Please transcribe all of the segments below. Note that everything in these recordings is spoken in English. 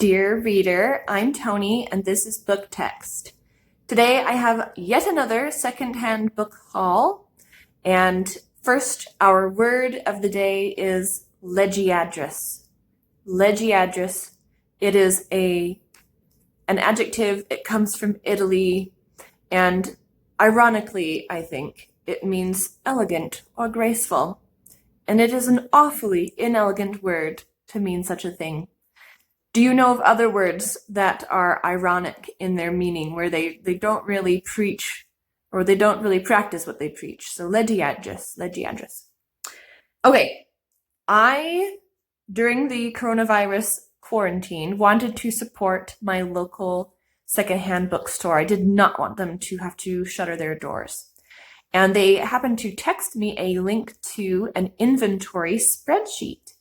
Dear reader, I'm Tony and this is Book Text. Today I have yet another secondhand book haul, and first our word of the day is leggiadrous. Leggiadrous. It is an adjective. It comes from Italy, and ironically, I think, it means elegant or graceful. And it is an awfully inelegant word to mean such a thing. Do you know of other words that are ironic in their meaning, where they don't really preach or they don't really practice what they preach? So leggiadrous. Okay, I, during the coronavirus quarantine, wanted to support my local secondhand bookstore. I did not want them to have to shutter their doors. And they happened to text me a link to an inventory spreadsheet.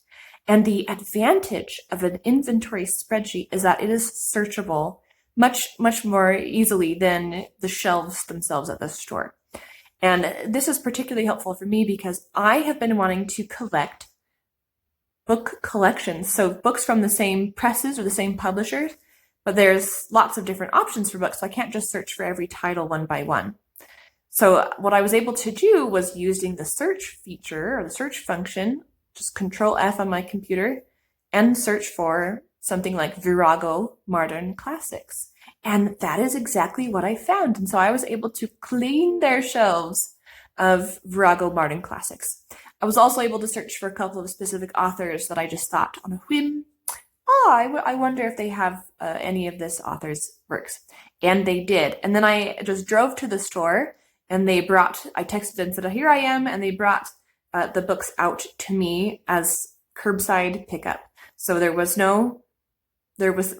And the advantage of an inventory spreadsheet is that it is searchable much more easily than the shelves themselves at the store. And this is particularly helpful for me because I have been wanting to collect book collections, so books from the same presses or the same publishers, but there's lots of different options for books, so I can't just search for every title one by one. So what I was able to do was using the search feature or the search function, just Control F on my computer, and search for something like Virago Modern Classics. And that is exactly what I found. And so I was able to clean their shelves of Virago Modern Classics. I was also able to search for a couple of specific authors that I just thought on a whim, I wonder if they have any of this author's works. And they did. And then I just drove to the store and I texted and said, here I am, and they brought the books out to me as curbside pickup. So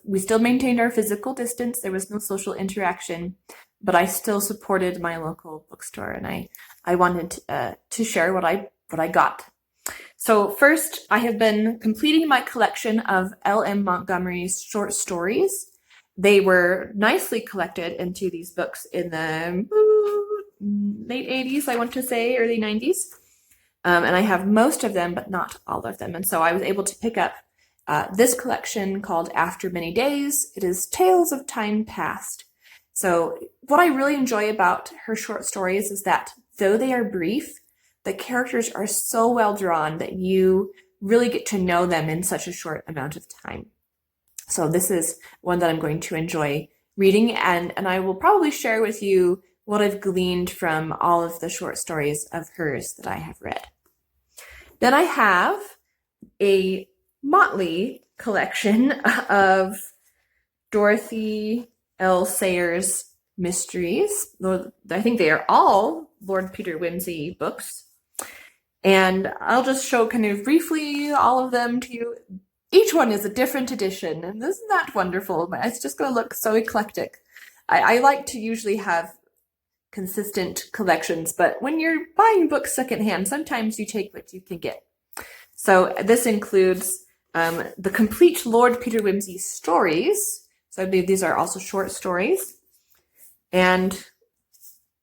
we still maintained our physical distance. There was no social interaction, but I still supported my local bookstore, and I wanted to share what I got. So first, I have been completing my collection of L.M. Montgomery's short stories. They were nicely collected into these books in the late 80s, I want to say, early 90s. And I have most of them, but not all of them. And so I was able to pick up this collection called After Many Days. It is Tales of Time Past. So what I really enjoy about her short stories is that though they are brief, the characters are so well drawn that you really get to know them in such a short amount of time. So this is one that I'm going to enjoy reading, and I will probably share with you what I've gleaned from all of the short stories of hers that I have read. Then I have a motley collection of Dorothy L. Sayers mysteries. I think they are all Lord Peter Wimsey books. And I'll just show kind of briefly all of them to you. Each one is a different edition, and isn't that wonderful? It's just going to look so eclectic. I like to usually have consistent collections, but when you're buying books secondhand, sometimes you take what you can get. So this includes the complete Lord Peter Wimsey stories. So I believe these are also short stories. And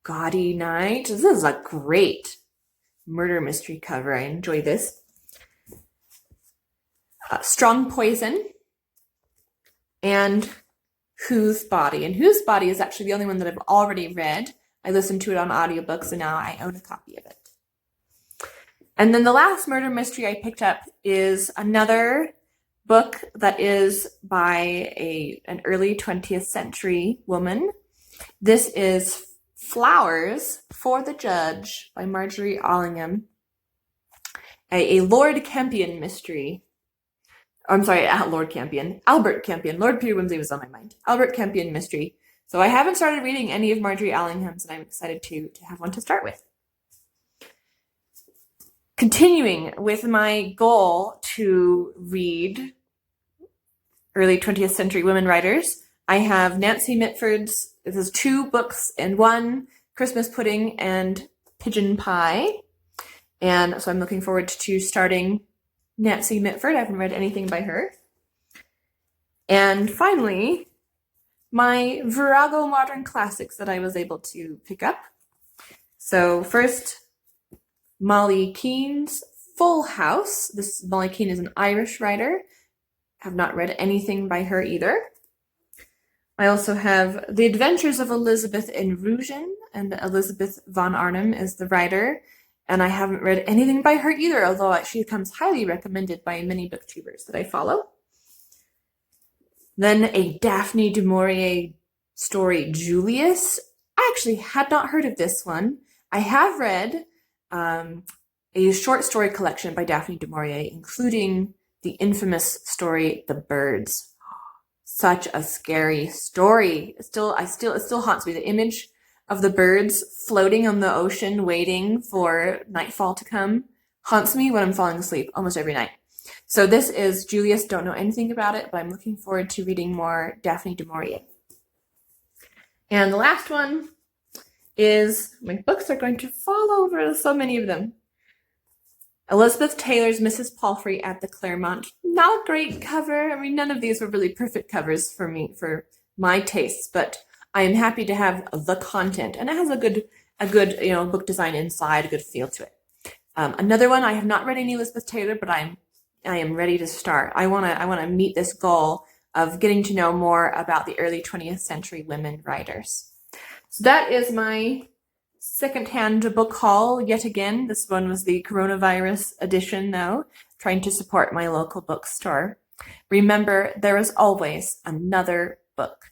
Gaudy Night. This is a great murder mystery cover. I enjoy this. Strong Poison. And Whose Body. And Whose Body is actually the only one that I've already read. I listened to it on audiobooks, and now I own a copy of it. And then the last murder mystery I picked up is another book that is by an early 20th century woman. This is Flowers for the Judge by Marjorie Allingham, a Lord Campion mystery. I'm sorry, Lord Campion. Albert Campion. Lord Peter Wimsey was on my mind. Albert Campion mystery. So I haven't started reading any of Marjorie Allingham's, and I'm excited to have one to start with. Continuing with my goal to read early 20th century women writers, I have Nancy Mitford's, this is 2 books in one, Christmas Pudding and Pigeon Pie. And so I'm looking forward to starting Nancy Mitford. I haven't read anything by her. And finally, my Virago Modern Classics that I was able to pick up. So first, Molly Keane's Full House. Molly Keane is an Irish writer. have not read anything by her either. I also have The Adventures of Elizabeth in Rugen, and Elizabeth von Arnim is the writer, and I haven't read anything by her either, although she comes highly recommended by many booktubers that I follow. Then a Daphne du Maurier story, Julius. I actually had not heard of this one. I have read a short story collection by Daphne du Maurier, including the infamous story, The Birds. Such a scary story. It still haunts me. The image of the birds floating on the ocean, waiting for nightfall to come, haunts me when I'm falling asleep almost every night. So this is Julius. Don't know anything about it, but I'm looking forward to reading more Daphne du Maurier. And the last one is, my books are going to fall over, so many of them. Elizabeth Taylor's Mrs. Palfrey at the Claremont. Not a great cover. I mean, none of these were really perfect covers for me, for my tastes, but I am happy to have the content, and it has a good book design inside, a good feel to it. Another one, I have not read any Elizabeth Taylor, but I am ready to start. I want to meet this goal of getting to know more about the early 20th century women writers. So that is my secondhand book haul yet again. This one was the coronavirus edition, though, trying to support my local bookstore. Remember, there is always another book.